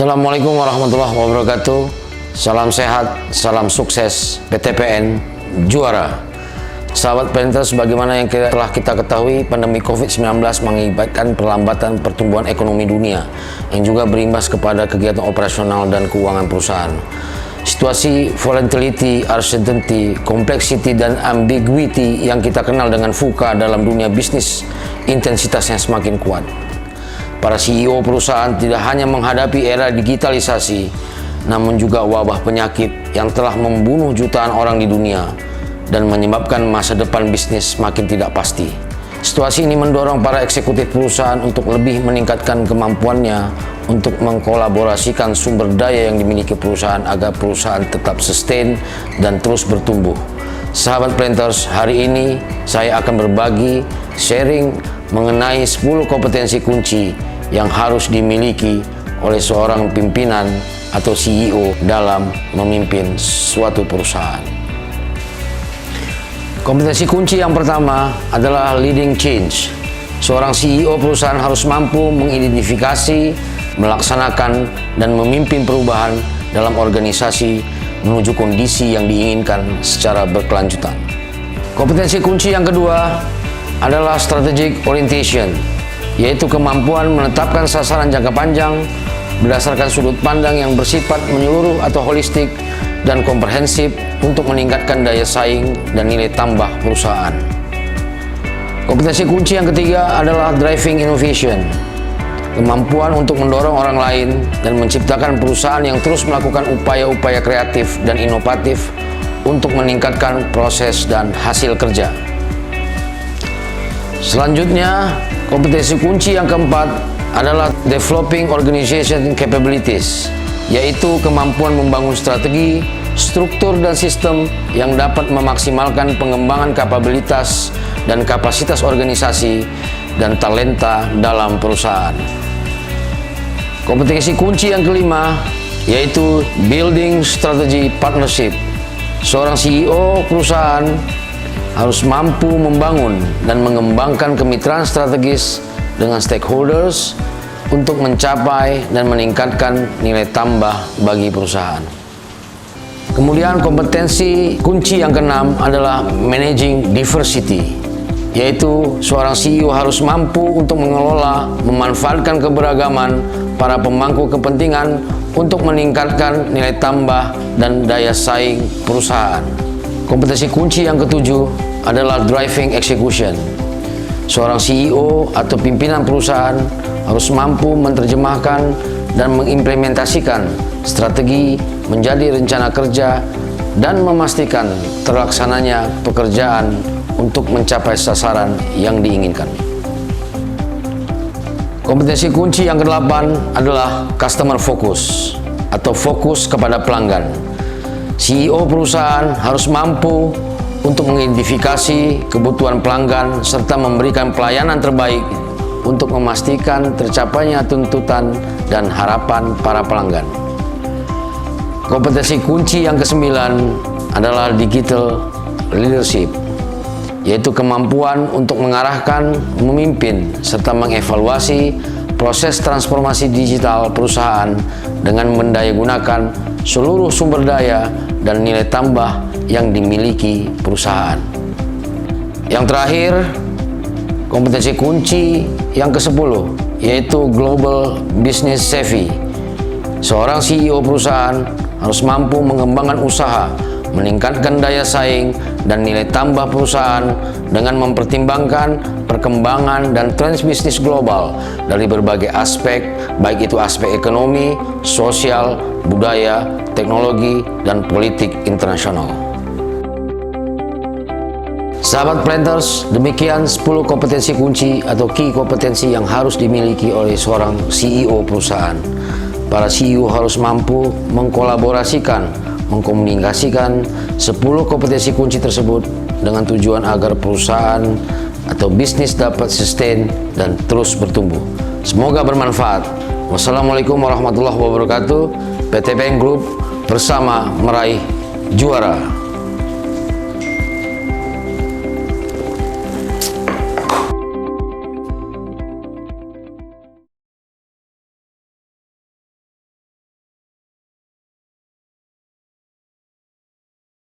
Assalamualaikum warahmatullahi wabarakatuh. Salam sehat, salam sukses PTPN Juara. Sahabat Planters, sebagaimana yang telah kita ketahui, pandemi COVID-19 mengakibatkan perlambatan pertumbuhan ekonomi dunia yang juga berimbas kepada kegiatan operasional dan keuangan perusahaan. Situasi volatility, uncertainty, complexity, dan ambiguity yang kita kenal dengan VUCA dalam dunia bisnis intensitasnya semakin kuat. Para CEO perusahaan tidak hanya menghadapi era digitalisasi, namun juga wabah penyakit yang telah membunuh jutaan orang di dunia dan menyebabkan masa depan bisnis makin tidak pasti. Situasi ini mendorong para eksekutif perusahaan untuk lebih meningkatkan kemampuannya untuk mengkolaborasikan sumber daya yang dimiliki perusahaan agar perusahaan tetap sustain dan terus bertumbuh. Sahabat Planters, hari ini saya akan berbagi sharing mengenai 10 kompetensi kunci yang harus dimiliki oleh seorang pimpinan atau CEO dalam memimpin suatu perusahaan. Kompetensi kunci yang pertama adalah leading change. Seorang CEO perusahaan harus mampu mengidentifikasi, melaksanakan, dan memimpin perubahan dalam organisasi menuju kondisi yang diinginkan secara berkelanjutan. Kompetensi kunci yang kedua adalah strategic orientation, yaitu kemampuan menetapkan sasaran jangka panjang berdasarkan sudut pandang yang bersifat menyeluruh atau holistik dan komprehensif untuk meningkatkan daya saing dan nilai tambah perusahaan. Kompetensi kunci yang ketiga adalah driving innovation, kemampuan untuk mendorong orang lain dan menciptakan perusahaan yang terus melakukan upaya-upaya kreatif dan inovatif untuk meningkatkan proses dan hasil kerja. Selanjutnya, kompetensi kunci yang keempat adalah developing organization capabilities, yaitu kemampuan membangun strategi, struktur, dan sistem yang dapat memaksimalkan pengembangan kapabilitas dan kapasitas organisasi dan talenta dalam perusahaan. Kompetensi kunci yang kelima yaitu building strategy partnership. Seorang CEO perusahaan harus mampu membangun dan mengembangkan kemitraan strategis dengan stakeholders untuk mencapai dan meningkatkan nilai tambah bagi perusahaan. Kemudian kompetensi kunci yang keenam adalah managing diversity, yaitu seorang CEO harus mampu untuk mengelola, memanfaatkan keberagaman para pemangku kepentingan untuk meningkatkan nilai tambah dan daya saing perusahaan. Kompetensi kunci yang ketujuh adalah driving execution. Seorang CEO atau pimpinan perusahaan harus mampu menerjemahkan dan mengimplementasikan strategi menjadi rencana kerja dan memastikan terlaksananya pekerjaan untuk mencapai sasaran yang diinginkan. Kompetensi kunci yang kedelapan adalah customer focus atau fokus kepada pelanggan. CEO perusahaan harus mampu untuk mengidentifikasi kebutuhan pelanggan serta memberikan pelayanan terbaik untuk memastikan tercapainya tuntutan dan harapan para pelanggan. Kompetensi kunci yang kesembilan adalah digital leadership, yaitu kemampuan untuk mengarahkan, memimpin, serta mengevaluasi proses transformasi digital perusahaan dengan mendayagunakan seluruh sumber daya dan nilai tambah yang dimiliki perusahaan. Yang terakhir, kompetensi kunci yang ke-10 yaitu global business savvy. Seorang CEO perusahaan harus mampu mengembangkan usaha, meningkatkan daya saing dan nilai tambah perusahaan dengan mempertimbangkan perkembangan dan tren bisnis global dari berbagai aspek, baik itu aspek ekonomi, sosial, budaya, teknologi, dan politik internasional. Sahabat Planters, demikian 10 kompetensi kunci atau key kompetensi yang harus dimiliki oleh seorang CEO perusahaan. Para CEO harus mampu mengkolaborasikan, mengkomunikasikan 10 kompetensi kunci tersebut dengan tujuan agar perusahaan atau bisnis dapat sustain dan terus bertumbuh. Semoga bermanfaat. Wassalamualaikum warahmatullahi wabarakatuh. PTPN Group bersama meraih juara.